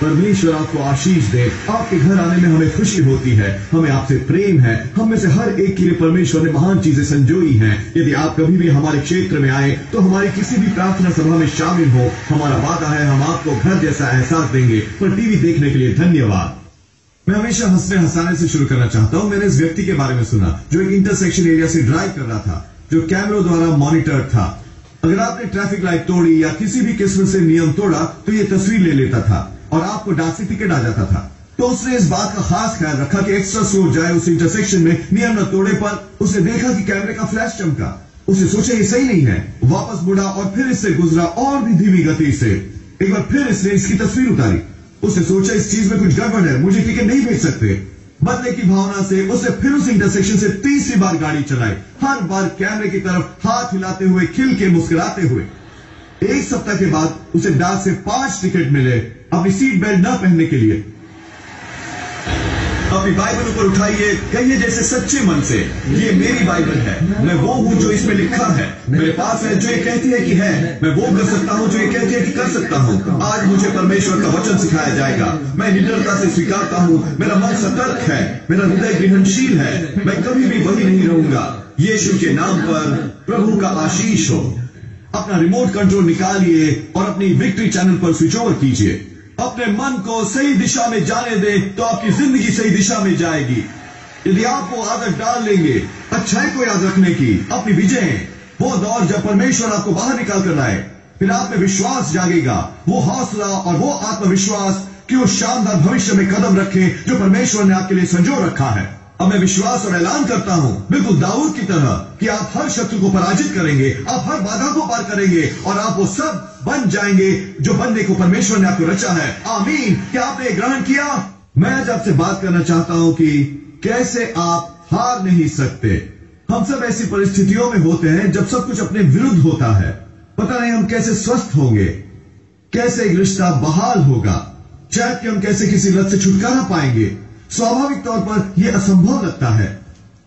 परमेश्वर आपको आशीष दे। आपके घर आने में हमें खुशी होती है, हमें आपसे प्रेम है। हम में से हर एक के लिए परमेश्वर ने महान चीजें संजोई हैं। यदि आप कभी भी हमारे क्षेत्र में आए तो हमारी किसी भी प्रार्थना सभा में शामिल हो, हमारा वादा है हम आपको घर जैसा एहसास देंगे। पर टीवी देखने के लिए धन्यवाद। मैं हमेशा हंसने हंसाने से शुरू करना चाहता हूँ। मैंने इस व्यक्ति के बारे में सुना जो एक इंटरसेक्शन एरिया से ड्राइव कर रहा था, जो कैमरों द्वारा मॉनिटर था। अगर आपने ट्रैफिक लाइट तोड़ी या किसी भी किस्म से नियम तोड़ा तो ये तस्वीर ले लेता था और आपको डाक से टिकट आ जाता था। तो उसने इस बात का खास ख्याल रखा कि एक्स्ट्रा स्लो जाए उस इंटरसेक्शन में, नियम न तोड़े। पर उसने देखा कि कैमरे का फ्लैश चमका। उसे सोचा ये सही नहीं है, वापस मुड़ा और फिर इससे गुजरा और भी धीमी गति से। एक बार फिर इसने इसकी तस्वीर उतारी। उसने सोचा इस चीज में कुछ गड़बड़ है, मुझे टिकट नहीं भेज सकते। बदले की भावना से उसने फिर उस इंटरसेक्शन से तीसरी बार गाड़ी चलाई, हर बार कैमरे की तरफ हाथ हिलाते हुए, खिल के मुस्कुराते हुए। एक सप्ताह के बाद उसे डाक से 5 टिकट मिले अपनी सीट बेल्ट न पहनने के लिए। अपनी बाइबल ऊपर उठाइए, कहिए जैसे सच्चे मन से, ये मेरी बाइबल है, मैं वो हूँ जो इसमें लिखा है। मेरे पास है जो ये कहती है कि है, मैं वो कर सकता हूँ जो ये कहती है कि कर सकता हूँ। आज मुझे परमेश्वर का वचन सिखाया जाएगा। मैं निडरता से स्वीकारता हूँ, मेरा मन सतर्क है, मेरा हृदय ग्रहणशील है। मैं कभी भी वही नहीं रहूंगा। यीशु के नाम पर प्रभु का आशीष हो। अपना रिमोट कंट्रोल निकालिए और अपनी विक्ट्री चैनल पर स्विच ओवर कीजिए। अपने मन को सही दिशा में जाने दें तो आपकी जिंदगी सही दिशा में जाएगी। यदि आप वो आदत डाल लेंगे अच्छाई को याद रखने की, अपनी विजय, वो दौर जब परमेश्वर आपको बाहर निकाल कर लाए, फिर आप में विश्वास जागेगा, वो हौसला और वो आत्मविश्वास कि उस शानदार भविष्य में कदम रखें जो परमेश्वर ने आपके लिए संजो रखा है। अब मैं विश्वास और ऐलान करता हूं, बिल्कुल दाऊद की तरह, कि आप हर शत्रु को पराजित करेंगे, आप हर बाधा को पार करेंगे और आप वो सब बन जाएंगे जो बनने को परमेश्वर ने आपको रचा है। आमीन। क्या आपने ग्रहण किया? मैं आज आपसे बात करना चाहता हूं कि कैसे आप हार नहीं सकते। हम सब ऐसी परिस्थितियों में होते हैं जब सब कुछ अपने विरुद्ध होता है। पता नहीं हम कैसे स्वस्थ होंगे, कैसे एक रिश्ता बहाल होगा, शायद कि हम कैसे किसी लत से छुटकारा पाएंगे। स्वाभाविक तौर पर यह असंभव लगता है।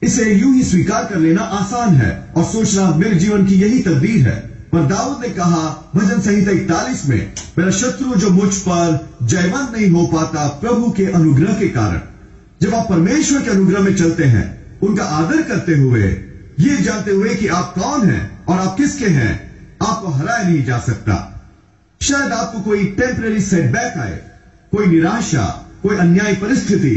इसे यूं ही स्वीकार कर लेना आसान है और सोचना मेरे जीवन की यही तकदीर है। पर दाऊद ने कहा भजन संहिता 41 में, मेरा शत्रु जो मुझ पर जयवंत नहीं हो पाता प्रभु के अनुग्रह के कारण। जब आप परमेश्वर के अनुग्रह में चलते हैं, उनका आदर करते हुए, ये जानते हुए कि आप कौन हैं और आप किसके हैं, आपको हराया नहीं जा सकता। शायद आपको कोई टेम्पररी सेटबैक आए, कोई निराशा, कोई अन्यायी परिस्थिति,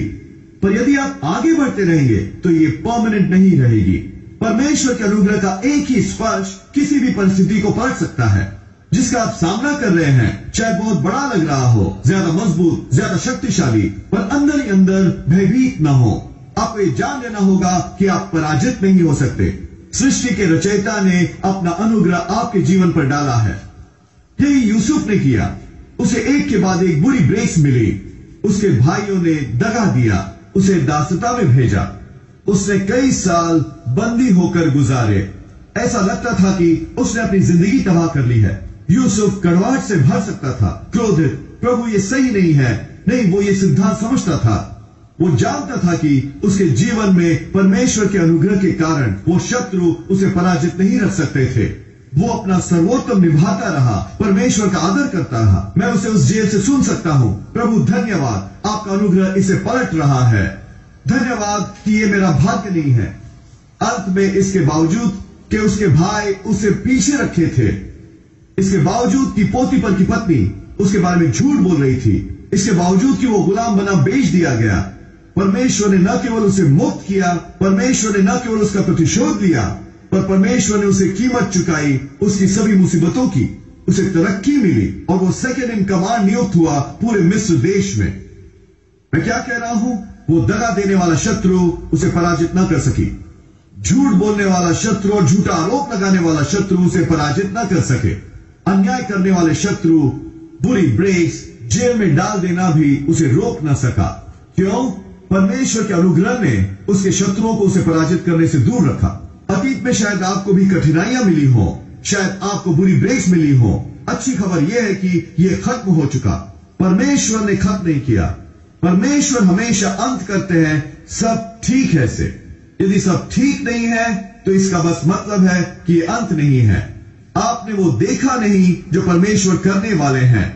पर यदि आप आगे बढ़ते रहेंगे तो ये परमानेंट नहीं रहेगी। परमेश्वर के अनुग्रह का एक ही स्पर्श किसी भी परिस्थिति को पलट सकता है। जिसका आप सामना कर रहे हैं शायद बहुत बड़ा लग रहा हो, ज्यादा मजबूत, ज्यादा शक्तिशाली, पर अंदर ही अंदर भयभीत न हो। आपको ये जान लेना होगा कि आप पराजित नहीं हो सकते। सृष्टि के रचयिता ने अपना अनुग्रह आपके जीवन पर डाला है। यही यूसुफ ने किया। उसे एक के बाद एक बुरी ब्रेक्स मिली। उसके भाइयों ने दगा दिया, उसे दासता में भेजा। उसने कई साल बंदी होकर गुजारे। ऐसा लगता था कि उसने अपनी जिंदगी तबाह कर ली है। यूसुफ कड़वाहट से भर सकता था, क्रोधित, प्रभु ये सही नहीं है। नहीं, वो ये सिद्धांत समझता था। वो जानता था कि उसके जीवन में परमेश्वर के अनुग्रह के कारण वो शत्रु उसे पराजित नहीं रख सकते थे। वो अपना सर्वोत्तम निभाता रहा, परमेश्वर का आदर करता रहा। मैं उसे उस जेल से सुन सकता हूं, प्रभु धन्यवाद, आपका अनुग्रह इसे पलट रहा है। धन्यवाद कि ये मेरा भाग्य नहीं है। अंत में इसके बावजूद कि उसके भाई उसे पीछे रखे थे, इसके बावजूद कि पोतीपर की पत्नी उसके बारे में झूठ बोल रही थी, इसके बावजूद कि वो गुलाम बना बेच दिया गया, परमेश्वर ने न केवल उसे मुक्त किया, परमेश्वर ने न केवल उसका प्रतिशोध लिया, पर परमेश्वर ने उसे कीमत चुकाई, उसकी सभी मुसीबतों की। उसे तरक्की मिली और वो सेकंड इन कमांड नियुक्त हुआ पूरे मिस्र देश में। मैं क्या कह रहा हूं? वो दगा देने वाला शत्रु उसे पराजित न कर सकी। झूठ बोलने वाला शत्रु और झूठा आरोप लगाने वाला शत्रु उसे पराजित न कर सके। अन्याय करने वाले शत्रु, बुरी ब्रेक्स, जेल में डाल देना भी उसे रोक न सका। क्यों? परमेश्वर के अनुग्रह ने उसके शत्रुओं को उसे पराजित करने से दूर रखा। अतीत में शायद आपको भी कठिनाइयां मिली हो, शायद आपको बुरी ब्रेक्स मिली हो। अच्छी खबर यह है कि यह खत्म हो चुका। परमेश्वर ने खत्म नहीं किया। परमेश्वर हमेशा अंत करते हैं सब ठीक है से। यदि सब ठीक नहीं है तो इसका बस मतलब है कि ये अंत नहीं है। आपने वो देखा नहीं जो परमेश्वर करने वाले हैं।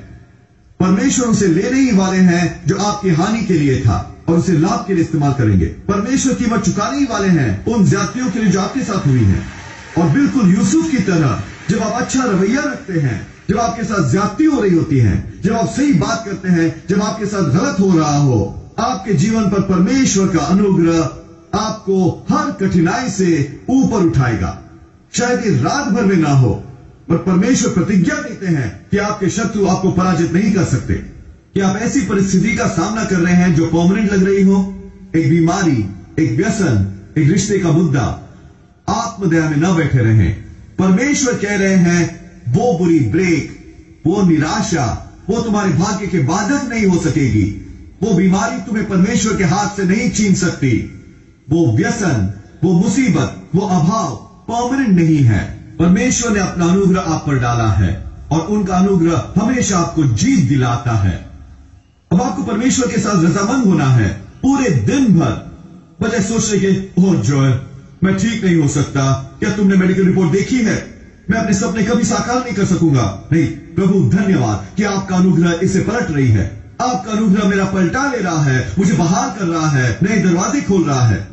परमेश्वर उसे लेने ही वाले हैं जो आपकी हानि के लिए था और उसे लाभ के लिए इस्तेमाल करेंगे। परमेश्वर कीमत चुकाने ही वाले हैं उन ज्यादतियों के लिए जो आपके साथ हुई है। और बिल्कुल यूसुफ की तरह जब आप अच्छा रवैया रखते हैं, जब आपके साथ ज्यादती हो रही होती है, जब आप सही बात करते हैं, जब आपके साथ गलत हो रहा हो, आपके जीवन पर परमेश्वर का अनुग्रह आपको हर कठिनाई से ऊपर उठाएगा। शायद ये रात भर में ना हो, पर परमेश्वर प्रतिज्ञा देते हैं कि आपके शत्रु आपको पराजित नहीं कर सकते। कि आप ऐसी परिस्थिति का सामना कर रहे हैं जो परमानेंट लग रही हो, एक बीमारी, एक व्यसन, एक रिश्ते का मुद्दा, आत्मदया में न बैठे रहें। परमेश्वर कह रहे हैं वो बुरी ब्रेक, वो निराशा, वो तुम्हारे भाग्य के बाधक नहीं हो सकेगी। वो बीमारी तुम्हें परमेश्वर के हाथ से नहीं छीन सकती। वो व्यसन, वो मुसीबत, वो अभाव परमानेंट नहीं है। परमेश्वर ने अपना अनुग्रह आप पर डाला है और उनका अनुग्रह हमेशा आपको जीत दिलाता है। अब आपको परमेश्वर के साथ रजामंद होना है पूरे दिन भर, बजाय सोचने के ओह जोएल मैं ठीक नहीं हो सकता, क्या तुमने मेडिकल रिपोर्ट देखी है, मैं अपने सपने कभी साकार नहीं कर सकूंगा। नहीं, प्रभु धन्यवाद कि आपका अनुग्रह इसे पलट रही है। आपका अनुग्रह मेरा पलटा ले रहा है, मुझे बहाल कर रहा है, नए दरवाजे खोल रहा है।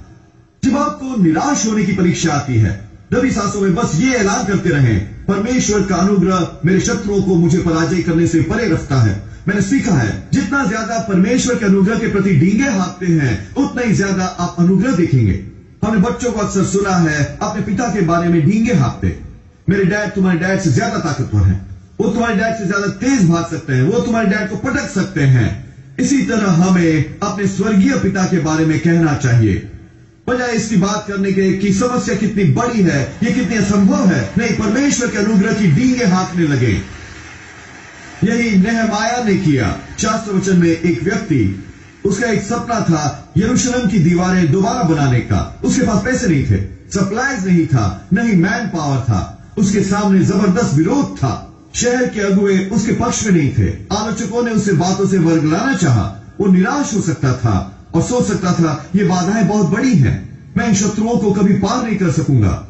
जब आपको निराश होने की परीक्षा आती है, दबी सांसों में बस ये ऐलान करते रहें, परमेश्वर का अनुग्रह मेरे शत्रुओं को मुझे पराजय करने से परे रखता है। मैंने सीखा है जितना ज्यादा परमेश्वर के अनुग्रह के प्रति डींगे हाँकते हैं, उतना ही ज्यादा आप अनुग्रह देखेंगे। हमने बच्चों को अक्सर सुना है अपने पिता के बारे में डींगे हाँकते, मेरे डैड तुम्हारे डैड से ज्यादा ताकतवर हैं, वो तुम्हारे डैड से ज्यादा तेज भाग सकते हैं, वो तुम्हारे डैड को पटक सकते हैं। इसी तरह हमें अपने स्वर्गीय पिता के बारे में कहना चाहिए, बजाय इसकी बात करने के कि समस्या कितनी बड़ी है, ये कितनी असंभव है। नहीं, परमेश्वर के अनुग्रह की डींगे हाँकने लगे। यही नेहमाया ने किया। शास्त्र वचन में एक व्यक्ति, उसका एक सपना था यरूशलेम की दीवारें दोबारा बनाने का। उसके पास पैसे नहीं थे, सप्लाईज नहीं था, नहीं मैन पावर था, उसके सामने जबरदस्त विरोध था। शहर के अगुए उसके पक्ष में नहीं थे। आलोचकों ने उसे बातों से वर्गलाना चाहा। वो निराश हो सकता था और सोच सकता था ये बाधाएं बहुत बड़ी हैं, मैं इन शत्रुओं को कभी पार नहीं कर सकूंगा।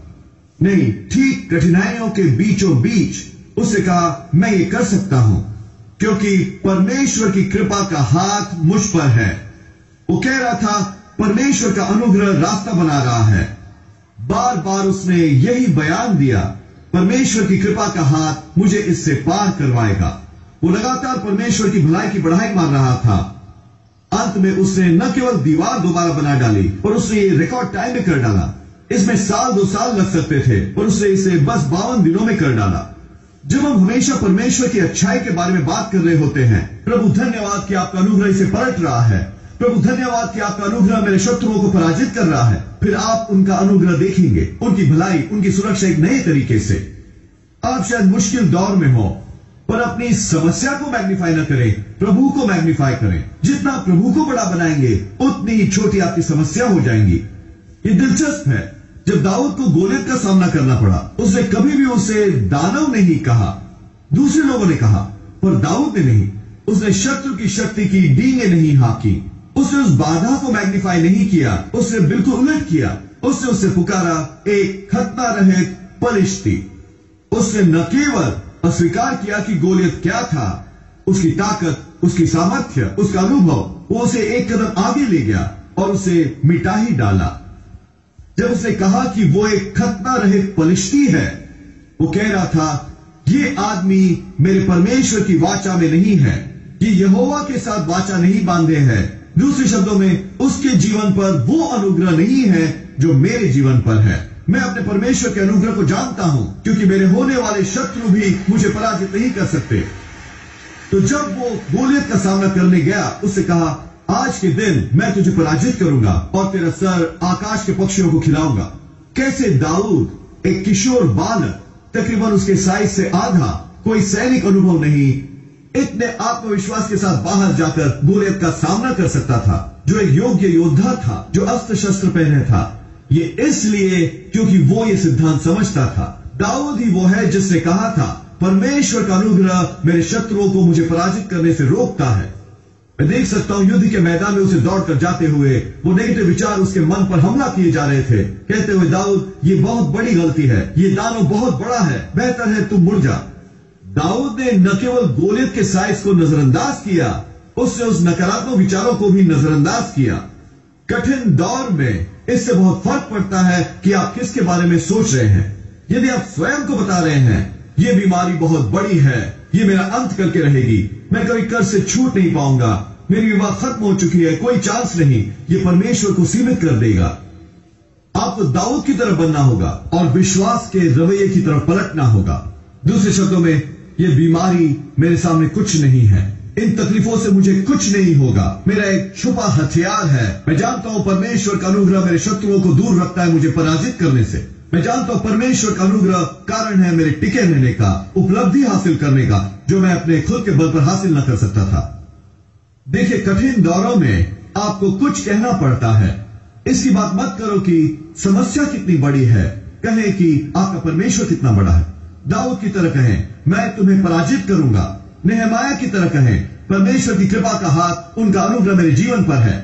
नहीं, ठीक कठिनाइयों के बीचों बीच उसने कहा मैं ये कर सकता हूं, क्योंकि परमेश्वर की कृपा का हाथ मुझ पर है। वो कह रहा था परमेश्वर का अनुग्रह रास्ता बना रहा है। बार बार उसने यही बयान दिया, परमेश्वर की कृपा का हाथ मुझे इससे पार करवाएगा। वो लगातार परमेश्वर की भलाई की बढ़ाई मार रहा था। अंत में उसने न केवल दीवार दोबारा बना डाली, और उसने ये रिकॉर्ड टाइम में कर डाला। इसमें साल 2 साल लग सकते थे, और उसने इसे बस 52 दिनों में कर डाला। जब हम हमेशा परमेश्वर की अच्छाई के बारे में बात कर रहे होते हैं, प्रभु धन्यवाद कि आपका अनुग्रह इसे पलट रहा है, प्रभु धन्यवाद कि आपका अनुग्रह मेरे शत्रुओं को पराजित कर रहा है, फिर आप उनका अनुग्रह देखेंगे, उनकी भलाई, उनकी सुरक्षा एक नए तरीके से। आप शायद मुश्किल दौर में हो, पर अपनी समस्या को मैग्नीफाई न करें, प्रभु को मैग्नीफाई करें। जितना प्रभु को बड़ा बनाएंगे, उतनी ही छोटी आपकी समस्या हो जाएंगी। ये दिलचस्प है, जब दाऊद को गोलियत का सामना करना पड़ा, उसने कभी भी उसे दानव नहीं कहा, दूसरे लोगों ने कहा, पर दाऊद ने नहीं। उसने शत्रु की शक्ति की डींगे नहीं हाँकी, उसने उस बाधा को मैग्नीफाई नहीं किया, उसने बिल्कुल उलट किया। उसने उससे पुकारा एक खतना रहित पलिश्ती। उसने न केवल अस्वीकार किया कि गोलियत क्या था, उसकी ताकत, उसकी सामर्थ्य, उसका अनुभव, वो उसे एक कदम आगे ले गया और उसे मिटा ही डाला। जब उसने कहा कि वो एक खतना रहित पलिश्ती है, वो कह रहा था ये आदमी मेरे परमेश्वर की वाचा में नहीं है, ये यहोवा के साथ वाचा नहीं बांधे है। दूसरे शब्दों में, उसके जीवन पर वो अनुग्रह नहीं है जो मेरे जीवन पर है। मैं अपने परमेश्वर के अनुग्रह को जानता हूं, क्योंकि मेरे होने वाले शत्रु भी मुझे पराजित नहीं कर सकते। तो जब वो गोलियत का सामना करने गया, उससे कहा आज के दिन मैं तुझे पराजित करूंगा और तेरा सर आकाश के पक्षियों को खिलाऊंगा। कैसे दाऊद, एक किशोर बालक, तकरीबन उसके साइज से आधा, कोई सैनिक अनुभव नहीं, इतने आत्मविश्वास के साथ बाहर जाकर गोलियत का सामना कर सकता था, जो एक योग्य योद्धा था, जो अस्त्र शस्त्र पहने था। ये इसलिए क्योंकि वो ये सिद्धांत समझता था। दाऊद ही वो है जिसने कहा था परमेश्वर का अनुग्रह मेरे शत्रुओं को मुझे पराजित करने से रोकता है। मैं देख सकता हूं युद्ध के मैदान में उसे दौड़कर जाते हुए वो नेगेटिव विचार उसके मन पर हमला किए जा रहे थे, कहते हुए दाऊद ये बहुत बड़ी गलती है, ये दानव बहुत बड़ा है, बेहतर है तुम मुड़ जा। दाऊद ने न केवल गोलियत के साइज को नजरअंदाज किया, उसने उस नकारात्मक विचारों को भी नजरअंदाज किया। कठिन दौर में इससे बहुत फर्क पड़ता है कि आप किसके बारे में सोच रहे हैं। यदि आप स्वयं को बता रहे हैं ये बीमारी बहुत बड़ी है, ये मेरा अंत करके रहेगी, मैं कभी कर्ज से छूट नहीं पाऊंगा, मेरी विवाह खत्म हो चुकी है, कोई चांस नहीं, ये परमेश्वर को सीमित कर देगा। आपको दाऊद की तरफ बनना होगा और विश्वास के रवैये की तरफ पलटना होगा। दूसरे शब्दों में, ये बीमारी मेरे सामने कुछ नहीं है, इन तकलीफों से मुझे कुछ नहीं होगा, मेरा एक छुपा हथियार है। मैं जानता हूं परमेश्वर का अनुग्रह मेरे शत्रुओं को दूर रखता है मुझे पराजित करने से। मैं जानता हूं परमेश्वर का अनुग्रह कारण है मेरे टिके रहने का, उपलब्धि हासिल करने का, जो मैं अपने खुद के बल पर हासिल न कर सकता था। देखिए, कठिन दौरों में आपको कुछ कहना पड़ता है। इसकी बात मत करो कि समस्या कितनी बड़ी है, कहें कि आपका परमेश्वर कितना बड़ा है। दाऊद की तरह कहें, मैं तुम्हें पराजित करूंगा। नेहमाया की तरह कहें, परमेश्वर की कृपा का हाथ, उनका अनुग्रह मेरे जीवन पर है।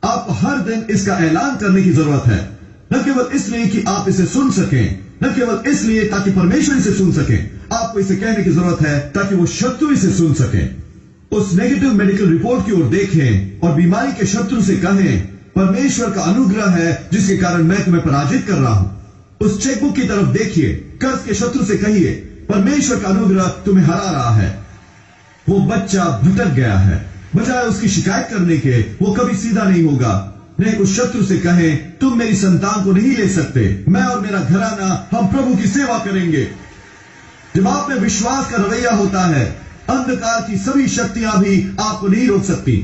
आपको हर दिन इसका ऐलान करने की जरूरत है, न केवल इसलिए कि आप इसे सुन सकें, न केवल इसलिए ताकि परमेश्वर इसे सुन सकें, आपको इसे कहने की जरूरत है ताकि वो शत्रु इसे सुन सकें। उस नेगेटिव मेडिकल रिपोर्ट की ओर देखें और बीमारी के शत्रु से कहें, परमेश्वर का अनुग्रह है जिसके कारण मैं तुम्हें पराजित कर रहा हूं। उस चेकबुक की तरफ देखिए, कर्ज के शत्रु से कहिए, परमेश्वर का अनुग्रह तुम्हें हरा रहा है। वो बच्चा भटक गया है, बजाय उसकी शिकायत करने के वो कभी सीधा नहीं होगा। नहीं, उस शत्रु से कहें, तुम मेरी संतान को नहीं ले सकते, मैं और मेरा घराना हम प्रभु की सेवा करेंगे। जब आप में विश्वास का रवैया होता है, अंधकार की सभी शक्तियां भी आपको नहीं रोक सकती।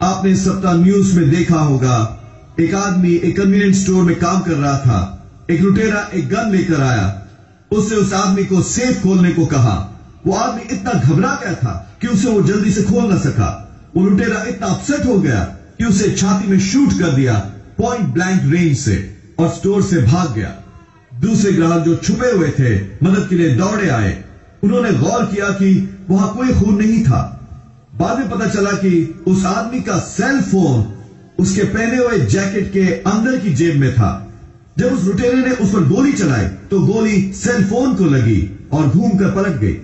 आपने इस सप्ताह न्यूज में देखा होगा, एक आदमी एक कन्वीनियंस स्टोर में काम कर रहा था, एक लुटेरा एक गन लेकर आया, उसने उस आदमी को सेफ खोलने को कहा। वो आदमी इतना घबरा गया था कि उसे वो जल्दी से खोल न सका। वो लुटेरा इतना अपसेट हो गया कि उसे छाती में शूट कर दिया पॉइंट ब्लैंक रेंज से और स्टोर से भाग गया। दूसरे ग्राहक जो छुपे हुए थे मदद के लिए दौड़े आए। उन्होंने गौर किया कि वहां कोई खून नहीं था। बाद में पता चला कि उस आदमी का सेल फोन उसके पहने हुए जैकेट के अंदर की जेब में था। जब उस लुटेरे ने उस पर गोली चलाई तो गोली सेल फोन को लगी और घूमकर पलट गई।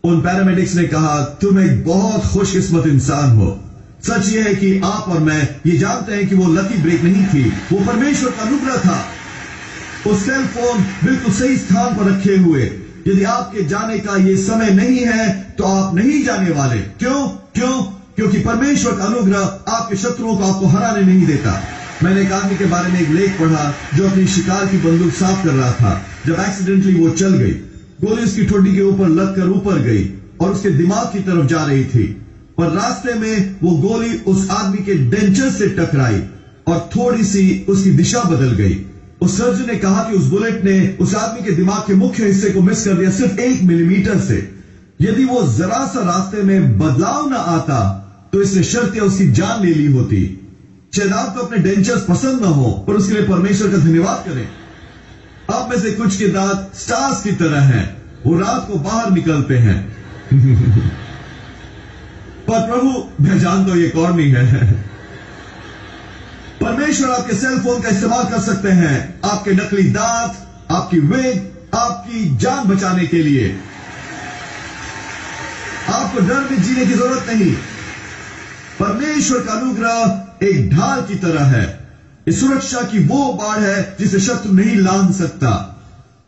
उन पैरामेडिक्स ने कहा, तुम एक बहुत खुशकिस्मत इंसान हो। सच यह है कि आप और मैं ये जानते हैं कि वो लकी ब्रेक नहीं थी, वो परमेश्वर का अनुग्रह था। उस सेल फोन बिल्कुल सही स्थान पर रखे हुए। यदि आपके जाने का ये समय नहीं है तो आप नहीं जाने वाले। क्योंकि परमेश्वर का अनुग्रह आपके शत्रुओं को आपको हराने नहीं देता। मैंने एक आदमी के बारे में एक लेख पढ़ा जो अपनी शिकार की बंदूक साफ कर रहा था। जब एक्सीडेंटली वो चल गई, गोली उसकी ठोडी के ऊपर लगकर ऊपर गई और उसके दिमाग की तरफ जा रही थी, पर रास्ते में वो गोली उस आदमी के डेंचर से टकराई और थोड़ी सी उसकी दिशा बदल गई। उस सर्जन ने कहा कि उस बुलेट ने उस आदमी के दिमाग के मुख्य हिस्से को मिस कर दिया, सिर्फ 1 मिलीमीटर से। यदि वो जरा सा रास्ते में बदलाव न आता तो इसने शर्त या उसकी जान ले ली होती। शायद आपको अपने डेंचर्स पसंद न हो, पर उसके लिए परमेश्वर का धन्यवाद करें। आप में से कुछ के दांत स्टार्स की तरह हैं, वो रात को बाहर निकलते हैं। पर प्रभु, मैं जानता हूं ये कौड़नी है। परमेश्वर आपके सेल फोन का इस्तेमाल कर सकते हैं आपके नकली दांत, आपकी विग, आपकी जान बचाने के लिए। आपको डर में जीने की जरूरत नहीं। परमेश्वर का अनुग्रह एक ढाल की तरह है। इस सुरक्षा की वो बाढ़ है जिसे शत्रु नहीं लांघ सकता।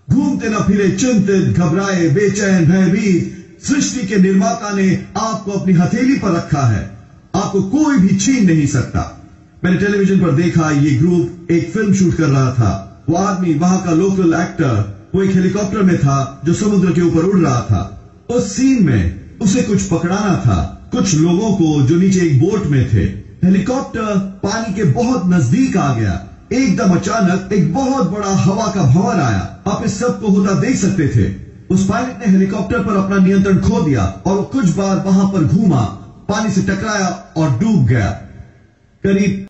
घूमते न फिरे चिंतित, घबराए, बेचैन, भयभीत, सृष्टि के निर्माता ने आपको अपनी हथेली पर रखा है। आपको कोई भी छीन नहीं सकता। मैंने टेलीविजन पर देखा, ये ग्रुप एक फिल्म शूट कर रहा था। वो आदमी, वहां का लोकल एक्टर, वो एक हेलीकॉप्टर में था जो समुद्र के ऊपर उड़ रहा था। उस सीन में उसे कुछ पकड़ाना था, कुछ लोगों को जो नीचे एक बोट में थे। हेलीकॉप्टर पानी के बहुत नजदीक आ गया। एकदम अचानक एक बहुत बड़ा हवा का भंवर आया। आप इस सब को होता देख सकते थे। उस पायलट ने हेलीकॉप्टर पर अपना नियंत्रण खो दिया और कुछ बार वहां पर घूमा, पानी से टकराया और डूब गया। करीब